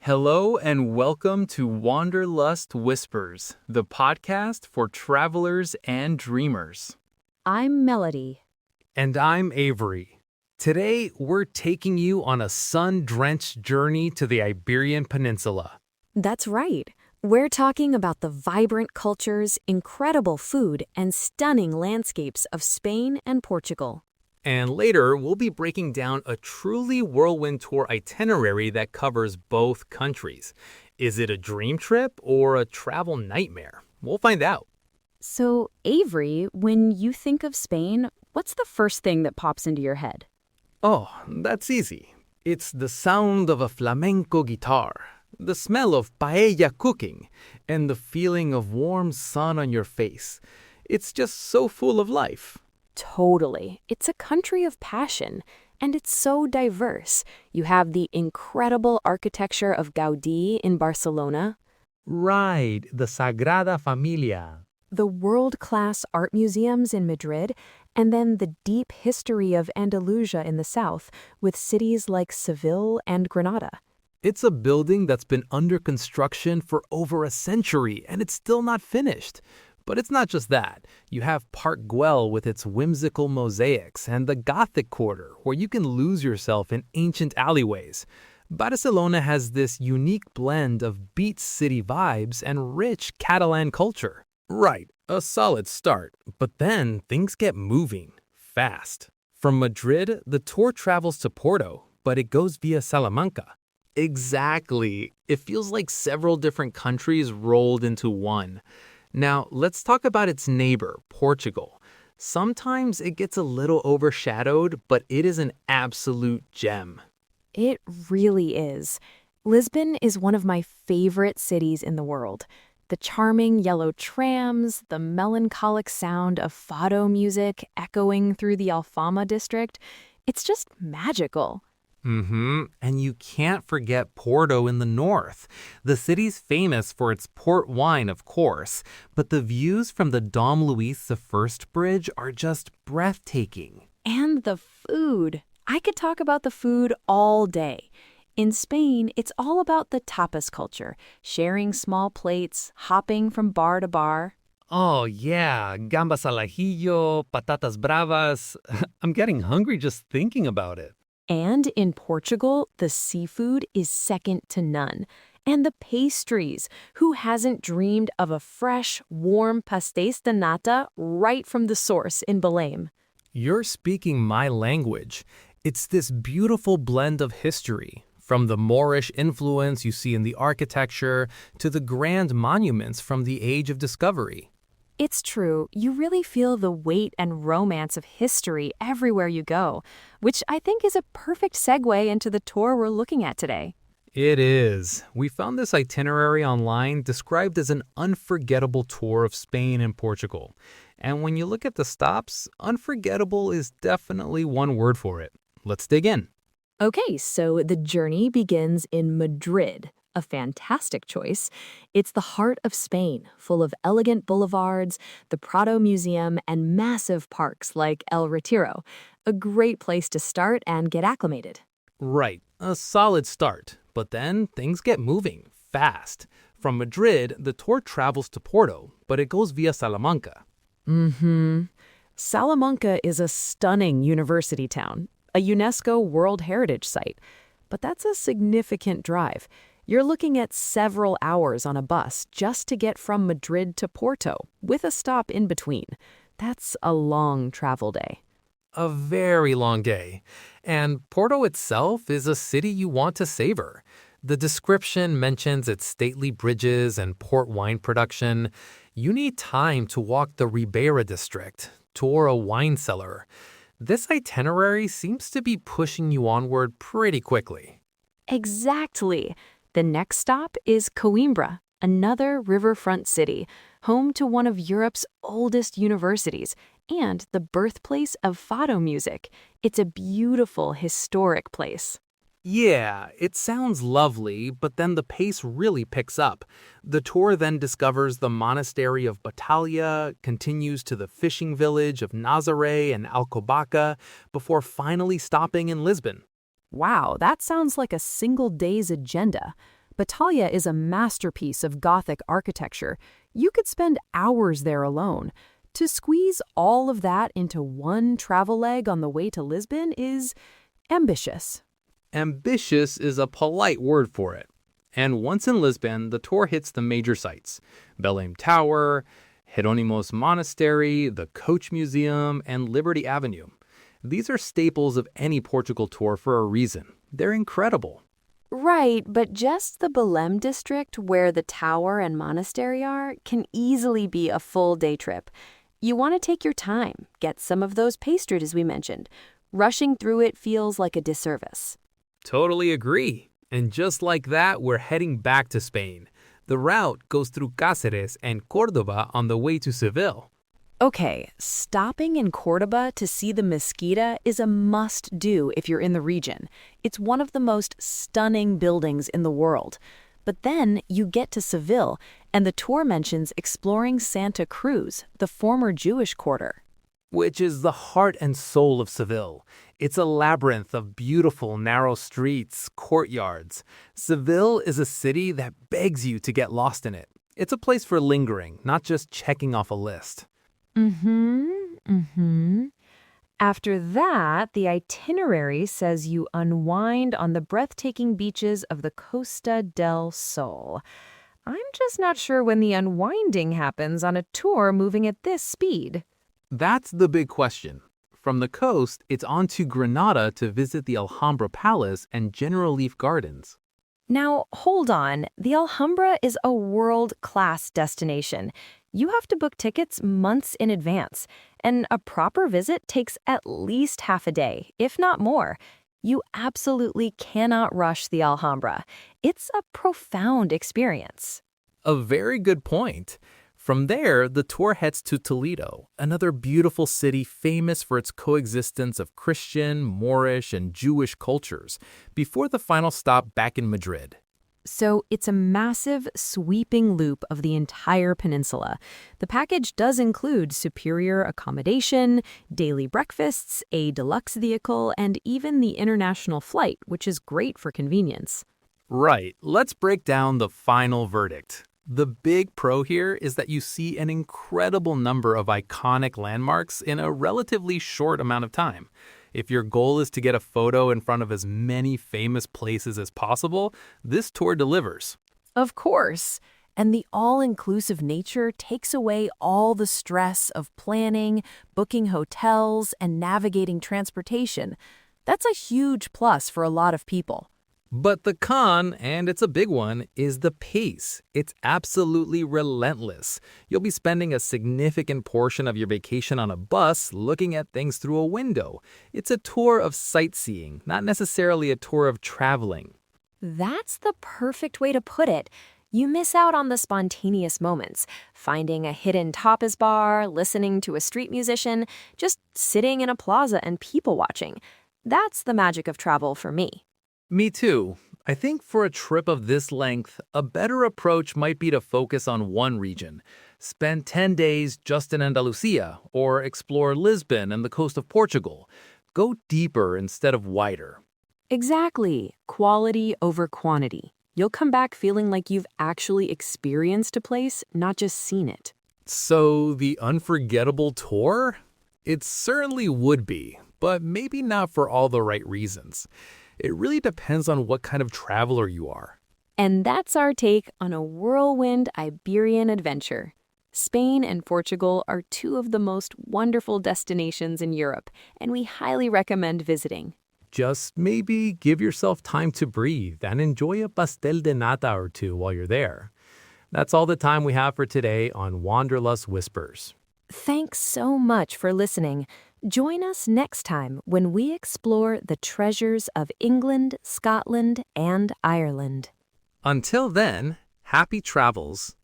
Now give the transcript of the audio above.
Hello and welcome to Wanderlust Whispers, the podcast for travelers and dreamers. I'm Melody. And I'm Avery. Today, we're taking you on a sun-drenched journey to the Iberian Peninsula. That's right. We're talking about the vibrant cultures, incredible food, and stunning landscapes of Spain and Portugal. And later, we'll be breaking down a truly whirlwind tour itinerary that covers both countries. Is it a dream trip or a travel nightmare? We'll find out. So, Avery, when you think of Spain, what's the first thing that pops into your head? Oh, that's easy. It's the sound of a flamenco guitar, the smell of paella cooking, and the feeling of warm sun on your face. It's just so full of life. Totally. It's a country of passion, and it's so diverse. You have the incredible architecture of Gaudí in Barcelona, Right, the Sagrada Familia. the world-class art museums in Madrid, and then the deep history of Andalusia in the south, with cities like Seville and Granada. It's a building that's been under construction for over a century, and it's still not finished. But it's not just that. You have Park Güell with its whimsical mosaics and the Gothic Quarter, where you can lose yourself in ancient alleyways. Barcelona has this unique blend of beach city vibes and rich Catalan culture. Right, a solid start, but then things get moving, fast. From Madrid, the tour travels to Porto, but it goes via Salamanca. Exactly. It feels like several different countries rolled into one. Now, let's talk about its neighbor, Portugal. Sometimes it gets a little overshadowed, but it is an absolute gem. It really is. Lisbon is one of my favorite cities in the world. The charming yellow trams, the melancholic sound of Fado music echoing through the Alhambra district, it's just magical. And you can't forget Porto in the north. The city's famous for its port wine, of course, but the views from the Dom Luis I Bridge are just breathtaking. And the food. I could talk about the food all day. In Spain, it's all about the tapas culture, sharing small plates, hopping from bar to bar. Oh yeah, gambas al ajillo, patatas bravas. I'm getting hungry just thinking about it. And in Portugal, the seafood is second to none. And the pastries. Who hasn't dreamed of a fresh, warm pastéis de nata right from the source in Belém? You're speaking my language. It's this beautiful blend of history, from the Moorish influence you see in the architecture to the grand monuments from the Age of Discovery. It's true, you really feel the weight and romance of history everywhere you go, which I think is a perfect segue into the tour we're looking at today. It is. We found this itinerary online described as an unforgettable tour of Spain and Portugal. And when you look at the stops, unforgettable is definitely one word for it. Let's dig in. Okay, so the journey begins in Madrid. A fantastic choice. It's the heart of Spain, full of elegant boulevards, the Prado Museum, and massive parks like El Retiro. A great place to start and get acclimated. Right, a solid start. But then things get moving, fast. From Madrid, the tour travels to Porto, but it goes via Salamanca. Salamanca is a stunning university town, a UNESCO World Heritage Site. But that's a significant drive. You're looking at several hours on a bus just to get from Madrid to Porto, with a stop in between. That's a long travel day. A very long day. And Porto itself is a city you want to savor. The description mentions its stately bridges and port wine production. You need time to walk the Ribeira district, tour a wine cellar. This itinerary seems to be pushing you onward pretty quickly. Exactly. The next stop is Coimbra, another riverfront city, home to one of Europe's oldest universities and the birthplace of Fado music. It's a beautiful, historic place. Yeah, it sounds lovely, but then the pace really picks up. The tour then discovers the monastery of Batalha, continues to the fishing village of Nazaré and Alcobaça, before finally stopping in Lisbon. Wow, that sounds like a single day's agenda. Battaglia is a masterpiece of Gothic architecture. You could spend hours there alone. To squeeze all of that into one travel leg on the way to Lisbon is ambitious. Ambitious is a polite word for it. And once in Lisbon, the tour hits the major sites: Belém Tower, Hieronymus Monastery, the Coach Museum, and Liberty Avenue. These are staples of any Portugal tour for a reason. They're incredible. Right, but just the Belém district where the tower and monastery are can easily be a full day trip. You want to take your time, get some of those pastries we mentioned. Rushing through it feels like a disservice. Totally agree. And just like that, we're heading back to Spain. The route goes through Cáceres and Córdoba on the way to Seville. Okay, stopping in Córdoba to see the Mezquita is a must-do if you're in the region. It's one of the most stunning buildings in the world. But then you get to Seville, and the tour mentions exploring Santa Cruz, the former Jewish quarter. Which is the heart and soul of Seville. It's a labyrinth of beautiful, narrow streets, courtyards. Seville is a city that begs you to get lost in it. It's a place for lingering, not just checking off a list. After that, the itinerary says you unwind on the breathtaking beaches of the Costa del Sol. I'm just not sure when the unwinding happens on a tour moving at this speed. That's the big question. From the coast, it's on to Granada to visit the Alhambra Palace and General Leaf Gardens. Now, hold on. The Alhambra is a world-class destination. You have to book tickets months in advance, and a proper visit takes at least half a day, if not more. You absolutely cannot rush the Alhambra. It's a profound experience. A very good point. From there, the tour heads to Toledo, another beautiful city famous for its coexistence of Christian, Moorish, and Jewish cultures, before the final stop back in Madrid. So it's a massive, sweeping loop of the entire peninsula. The package does include superior accommodation, daily breakfasts, a deluxe vehicle, and even the international flight, which is great for convenience. Right, let's break down the final verdict. The big pro here is that you see an incredible number of iconic landmarks in a relatively short amount of time. If your goal is to get a photo in front of as many famous places as possible, this tour delivers. Of course. And the all-inclusive nature takes away all the stress of planning, booking hotels, and navigating transportation. That's a huge plus for a lot of people. But the con, and it's a big one, is the pace. It's absolutely relentless. You'll be spending a significant portion of your vacation on a bus looking at things through a window. It's a tour of sightseeing, not necessarily a tour of traveling. That's the perfect way to put it. You miss out on the spontaneous moments, finding a hidden tapas bar, listening to a street musician, just sitting in a plaza and people watching. That's the magic of travel for me. Me too. I think for a trip of this length, a better approach might be to focus on one region. Spend 10 days just in Andalusia, or explore Lisbon and the coast of Portugal. Go deeper instead of wider. Exactly. Quality over quantity. You'll come back feeling like you've actually experienced a place, not just seen it. So, the unforgettable tour? It certainly would be, but maybe not for all the right reasons. It really depends on what kind of traveler you are. And that's our take on a whirlwind Iberian adventure. Spain and Portugal are two of the most wonderful destinations in Europe, and we highly recommend visiting. Just maybe give yourself time to breathe and enjoy a pastel de nata or two while you're there. That's all the time we have for today on Wanderlust Whispers. Thanks so much for listening. Join us next time when we explore the treasures of England, Scotland, and Ireland. Until then, happy travels